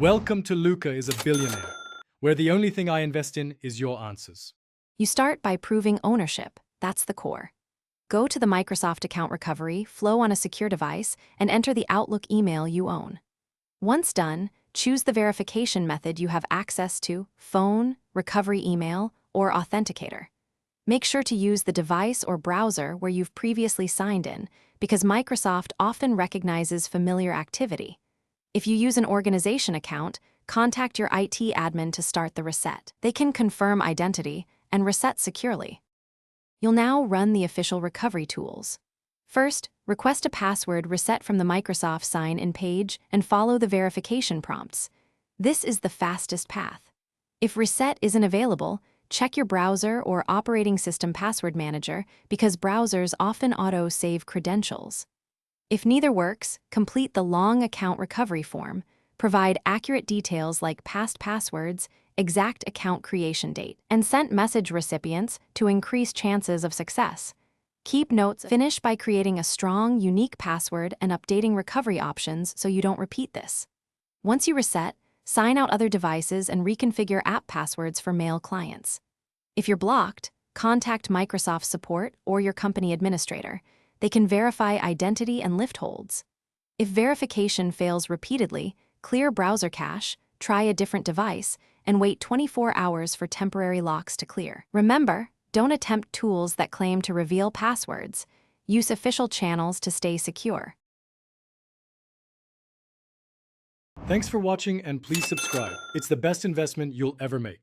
Welcome to Luca is a Billionaire, where the only thing I invest in is your answers. You start by proving ownership. That's the core. Go to the Microsoft account recovery, flow on a secure device, and enter the Outlook email you own. Once done, choose the verification method you have access to: phone, recovery email, or authenticator. Make sure to use the device or browser where you've previously signed in, because Microsoft often recognizes familiar activity. If you use an organization account, contact your IT admin to start the reset. They can confirm identity and reset securely. You'll now run the official recovery tools. First, request a password reset from the Microsoft sign-in page and follow the verification prompts. This is the fastest path. If reset isn't available, check your browser or operating system password manager, because browsers often auto-save credentials. If neither works, complete the long account recovery form. Provide accurate details like past passwords, exact account creation date, and sent message recipients to increase chances of success. Keep notes. Finish by creating a strong, unique password and updating recovery options so you don't repeat this. Once you reset, sign out other devices and reconfigure app passwords for mail clients. If you're blocked, contact Microsoft support or your company administrator. They can verify identity and lift holds. If verification fails repeatedly, clear browser cache, try a different device, and wait 24 hours for temporary locks to clear. Remember, don't attempt tools that claim to reveal passwords. Use official channels to stay secure. Thanks for watching, and please subscribe. It's the best investment you'll ever make.